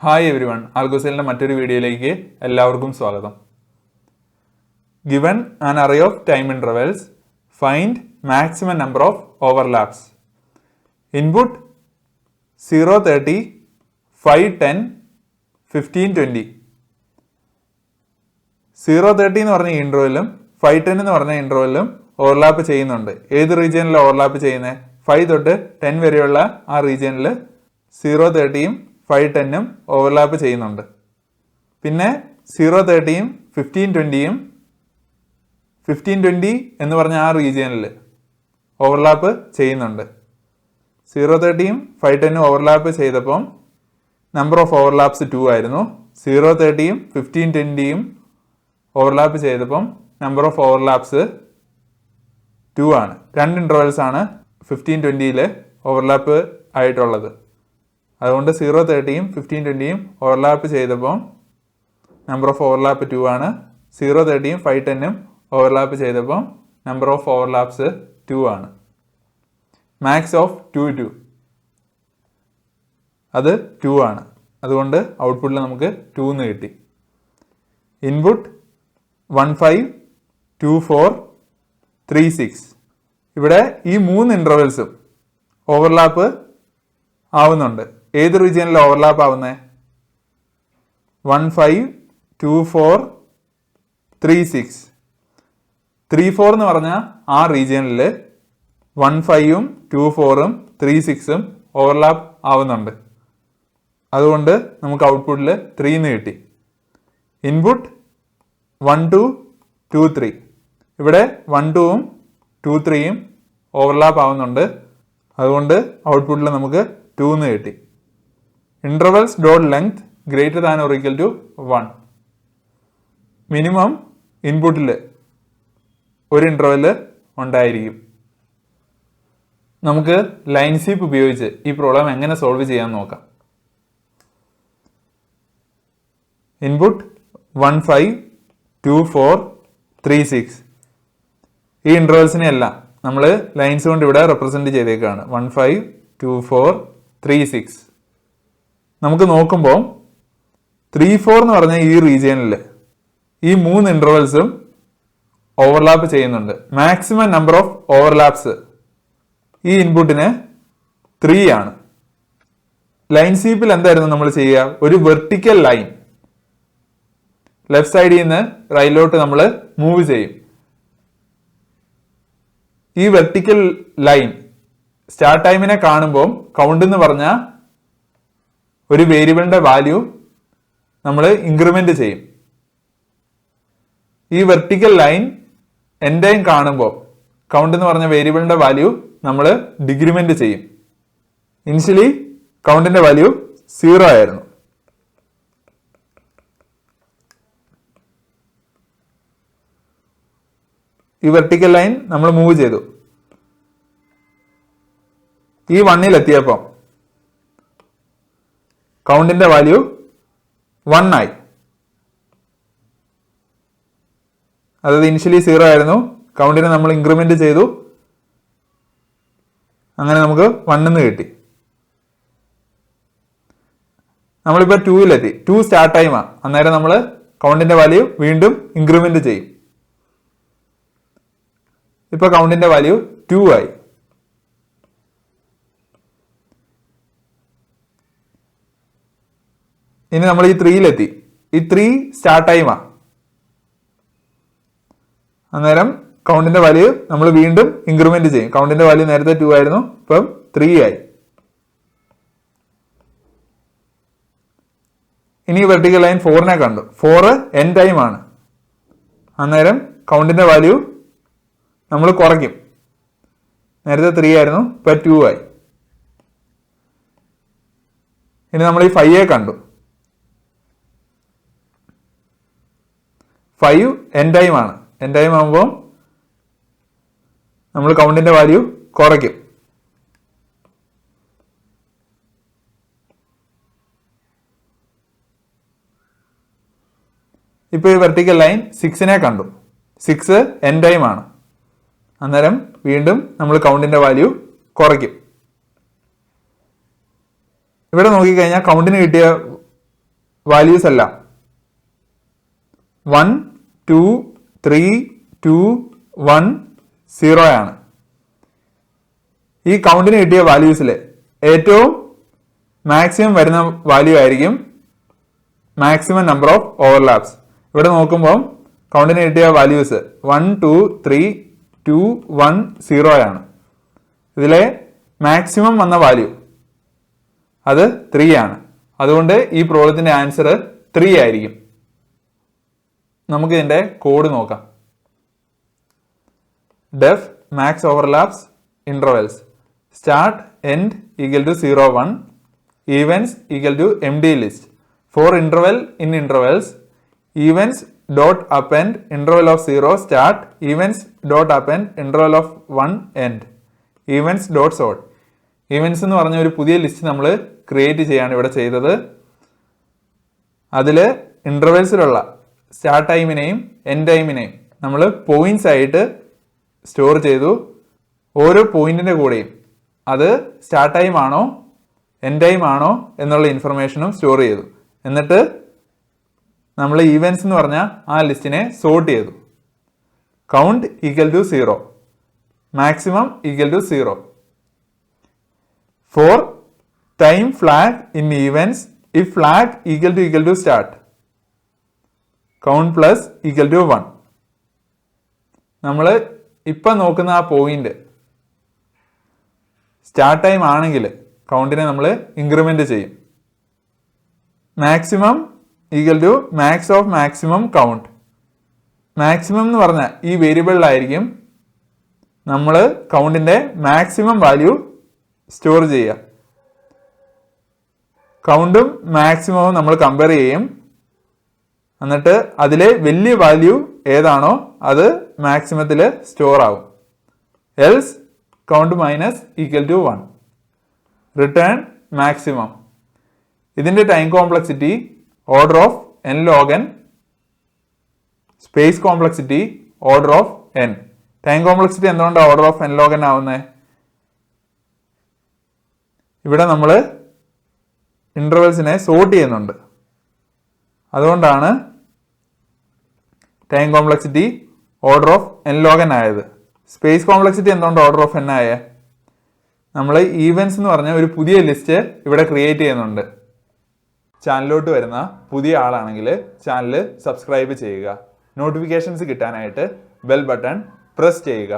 Hi everyone, Algosail മറ്റൊരു വീഡിയോയിലേക്ക് എല്ലാവർക്കും സ്വാഗതം. Given an array of time intervals, find maximum number of overlaps. Input 0:30, 5:10, 15:20. 0:30 എന്ന് പറഞ്ഞ ഇൻട്രോയിലും 5:10 എന്ന് പറഞ്ഞ ഇൻട്രോയിലും ഓവർലാപ്പ് ചെയ്യുന്നുണ്ട്. ഏത് റീജിയനിലാണ് ഓവർലാപ്പ് ചെയ്യുന്നത്? 5 തൊട്ട് 10 വരെയുള്ള ആ റീജിയനിൽ 0:30യും 5:10ഉം ഓവർലാപ്പ് ചെയ്യുന്നുണ്ട്. പിന്നെ 0:30യും 15:20യും 15:20 എന്ന് പറഞ്ഞ ആ റീജിയനിൽ ഓവർലാപ്പ് ചെയ്യുന്നുണ്ട്. 0:30യും 5:10ഉം ഓവർലാപ്പ് ചെയ്തപ്പം നമ്പർ ഓഫ് ഓവർലാപ്സ് 2 ആയിരുന്നു. 0:30യും 15:20യും ഓവർലാപ്പ് ചെയ്തപ്പം നമ്പർ ഓഫ് ഓവർലാപ്സ് 2 ആണ്. 2 ഇൻ്റർവെൽസ് ആണ് 15:20യിൽ ഓവർലാപ്പ് ആയിട്ടുള്ളത്. അതുകൊണ്ട് 0:30യും 15:20യും ഓവർലാപ്പ് ചെയ്തപ്പോൾ നമ്പർ ഓഫ് ഓവർലാപ്പ് 2 ആണ്. 0:30യും 5:10ഉം ഓവർലാപ്പ് ചെയ്തപ്പോൾ നമ്പർ ഓഫ് ഓവർലാപ്സ് 2 ആണ്. മാക്സ് ഓഫ് 2 അത് 2 ആണ്. അതുകൊണ്ട് ഔട്ട്പുട്ടിൽ നമുക്ക് 2 എന്ന് കിട്ടി. ഇൻപുട്ട് 15, 24, 36. ഇവിടെ ഈ 3 ഇൻ്റർവെൽസും ഓവർലാപ്പ് ആവുന്നുണ്ട്. ഏത് റീജിയനിൽ ഓവർലാപ്പ് ആവുന്നത്? 15, 24, 36. 34 എന്ന് പറഞ്ഞാൽ ആ റീജിയനിൽ 15ഉം 24ഉം 36ഉം ഓവർലാപ്പ് ആവുന്നുണ്ട്. അതുകൊണ്ട് നമുക്ക് ഔട്ട്പുട്ടിൽ 3 എന്ന് കിട്ടി. ഇൻപുട്ട് 1, 2, 2, 3. ഇവിടെ 1, 2ഉം 2, 3യും ഓവർലാപ്പ് ആവുന്നുണ്ട്. അതുകൊണ്ട് ഔട്ട്പുട്ടിൽ നമുക്ക് 2 എന്ന് കിട്ടി. Intervals dot length greater than or equal to 1. Minimum ഇൻപുട്ടിൽ ഒരു ഇൻ്റർവെല് ഉണ്ടായിരിക്കും. നമുക്ക് ലൈൻസ്വീപ്പ് ഉപയോഗിച്ച് ഈ പ്രോബ്ലം എങ്ങനെ സോൾവ് ചെയ്യാൻ നോക്കാം. ഇൻപുട്ട് 15, 24, 36. ഈ ഇൻ്റർവെൽസിനെ എല്ലാം നമ്മൾ ലൈൻസ് കൊണ്ട് ഇവിടെ റെപ്രസെന്റ് ചെയ്തേക്കാണ്. 15, 24, 36. നമുക്ക് നോക്കുമ്പോൾ 34 എന്ന് പറഞ്ഞ ഈ റീജിയനിൽ ഈ 3 ഇൻ്റർവെൽസും ഓവർലാപ്പ് ചെയ്യുന്നുണ്ട്. മാക്സിമം നമ്പർ ഓഫ് ഓവർലാപ്സ് ഈ ഇൻപുട്ടിന് 3 ആണ്. ലൈൻ സ്വീപ്പിൽ എന്തായിരുന്നു നമ്മൾ ചെയ്യുക? ഒരു വെർട്ടിക്കൽ ലൈൻ ലെഫ്റ്റ് സൈഡിൽ നിന്ന് റൈറ്റിലോട്ട് നമ്മൾ മൂവ് ചെയ്യും. ഈ വെർട്ടിക്കൽ ലൈൻ സ്റ്റാർട്ട് ടൈമിനെ കാണുമ്പോൾ കൗണ്ട് എന്ന് പറഞ്ഞ ഒരു വേരിയബിളിന്റെ വാല്യൂ നമ്മൾ ഇൻക്രിമെന്റ് ചെയ്യും. ഈ വെർട്ടിക്കൽ ലൈൻ എൻഡ് ടൈം കാണുമ്പോൾ കൗണ്ട് എന്ന് പറഞ്ഞ വേരിയബിളിന്റെ വാല്യൂ നമ്മൾ ഡിക്രിമെന്റ് ചെയ്യും. ഇനിഷ്യലി കൗണ്ടിന്റെ വാല്യൂ 0 ആയിരുന്നു. ഈ വെർട്ടിക്കൽ ലൈൻ നമ്മൾ മൂവ് ചെയ്തു. ഈ 1ൽ എത്തിയപ്പോൾ കൗണ്ടിന്റെ വാല്യൂ 1 ആയി. അതായത് ഇനിഷ്യലി 0 ആയിരുന്നു. കൗണ്ടിനെ നമ്മൾ ഇൻക്രിമെന്റ് ചെയ്തു. അങ്ങനെ നമുക്ക് 1 എന്ന് കിട്ടി. നമ്മളിപ്പോൾ 2ലെത്തി. 2 സ്റ്റാർട്ട് ടൈമാണ്. അന്നേരം നമ്മൾ കൗണ്ടിന്റെ വാല്യൂ വീണ്ടും ഇൻക്രിമെന്റ് ചെയ്യും. ഇപ്പൊ കൗണ്ടിന്റെ വാല്യൂ 2 ആയി. ഇനി നമ്മൾ ഈ 3ലെത്തി. ഈ 3 സ്റ്റാർട്ട് ടൈമാണ്. അന്നേരം കൗണ്ടിന്റെ വാല്യൂ നമ്മൾ വീണ്ടും ഇൻക്രിമെന്റ് ചെയ്യും. കൗണ്ടിന്റെ വാല്യൂ നേരത്തെ 2 ആയിരുന്നു, ഇപ്പം 3 ആയി. ഇനി വെർട്ടിക്കൽ ലൈൻ 4നെ കണ്ടു. 4 എൻഡ് ടൈം ആണ്. അന്നേരം കൗണ്ടിന്റെ വാല്യൂ നമ്മൾ കുറയ്ക്കും. നേരത്തെ 3 ആയിരുന്നു, ഇപ്പൊ 2 ആയി. ഇനി നമ്മൾ ഈ 5 കണ്ടു. 5 എൻഡ് ടൈം ആണ്. എൻഡ് ടൈം ആകുമ്പോൾ നമ്മൾ കൗണ്ടിന്റെ വാല്യൂ കുറയ്ക്കും. ഇപ്പൊ ഈ വെർട്ടിക്കൽ ലൈൻ 6നെ കണ്ടു. 6 എൻഡ് ടൈം ആണ്. അന്നേരം വീണ്ടും നമ്മൾ കൗണ്ടിന്റെ വാല്യൂ കുറയ്ക്കും. ഇവിടെ നോക്കിക്കഴിഞ്ഞാൽ കൗണ്ടിന് കിട്ടിയ വാല്യൂസ് എല്ലാം 1 2 3 2 1 0 ആണ്. ഈ കൗണ്ടിന് കിട്ടിയ വാല്യൂസിൽ ഏറ്റവും മാക്സിമം വരുന്ന വാല്യൂ ആയിരിക്കും മാക്സിമം നമ്പർ ഓഫ് ഓവർലാപ്സ്. ഇവിടെ നോക്കുമ്പോൾ കൗണ്ടിന് കിട്ടിയ വാല്യൂസ് 1 2 3 2 1 0 ആണ്. ഇതിലെ മാക്സിമം വന്ന വാല്യൂ അത് 3 ആണ്. അതുകൊണ്ട് ഈ പ്രോബ്ലത്തിന്റെ ആൻസർ 3 ആയിരിക്കും. നമുക്ക് ഇതിന്റെ കോഡ് നോക്കാം. def max overlaps intervals start end equal to 0 1 events equal to empty list for interval in intervals events dot append interval of 0 start events dot append interval of 1 end events dot sort. events എന്ന് പറഞ്ഞ ഒരു പുതിയ list നമ്മൾ create ചെയ്യാണ് ഇവിടെ ചെയ്തത്. അതിൽ ഇന്റർവെൽസിലുള്ള start ടൈമിനെയും end ടൈമിനെയും നമ്മൾ പോയിന്റ്സ് ആയിട്ട് സ്റ്റോർ ചെയ്തു. ഓരോ പോയിന്റിന്റെ കൂടെയും അത് സ്റ്റാർട്ട് ടൈം ആണോ എൻഡ് ടൈം ആണോ എന്നുള്ള ഇൻഫർമേഷനും സ്റ്റോർ ചെയ്തു. എന്നിട്ട് നമ്മൾ ഈവൻസ് എന്ന് പറഞ്ഞ ആ ലിസ്റ്റിനെ സോർട്ട് ചെയ്തു. Count equal to 0 maximum equal to 0 for time flag in evens if flag equal to start count plus equal to 1. നമ്മൾ ഇപ്പം നോക്കുന്ന ആ പോയിന്റ് സ്റ്റാർട്ട് ടൈം ആണെങ്കിൽ കൗണ്ടിനെ നമ്മൾ ഇൻക്രിമെന്റ് ചെയ്യും. Maximum equal to max of maximum count. Maximum എന്ന് പറഞ്ഞാൽ ഈ വേരിയബിളിലായിരിക്കും നമ്മൾ കൗണ്ടിന്റെ മാക്സിമം വാല്യൂ സ്റ്റോർ ചെയ്യുക. കൗണ്ടും മാക്സിമവും നമ്മൾ കമ്പയർ ചെയ്യും. എന്നിട്ട് അതിലെ വലിയ വാല്യൂ ഏതാണോ അത് മാക്സിമത്തിൽ സ്റ്റോർ ആവും. Else count minus equal to 1 return maximum. ഇതിന്റെ time complexity order of n log n space complexity order of n. Time complexity എന്തുകൊണ്ടാണ് order of n log n ആവുന്നത്? ഇവിടെ നമ്മൾ ഇന്റർവെൽസിനെ സോർട്ട് ചെയ്യുന്നുണ്ട്. അതുകൊണ്ടാണ് time complexity order of n log n ആയത്. Space complexity എന്തുകൊണ്ട് order of n ആയ? നമ്മൾ ഈവൻസ് എന്ന് പറഞ്ഞ ഒരു പുതിയ ലിസ്റ്റ് ഇവിടെ ക്രിയേറ്റ് ചെയ്യുന്നുണ്ട്. ചാനലിലോട്ട് വരുന്ന പുതിയ ആളാണെങ്കിൽ ചാനൽ സബ്സ്ക്രൈബ് ചെയ്യുക. നോട്ടിഫിക്കേഷൻസ് കിട്ടാനായിട്ട് ബെൽ ബട്ടൺ പ്രസ് ചെയ്യുക.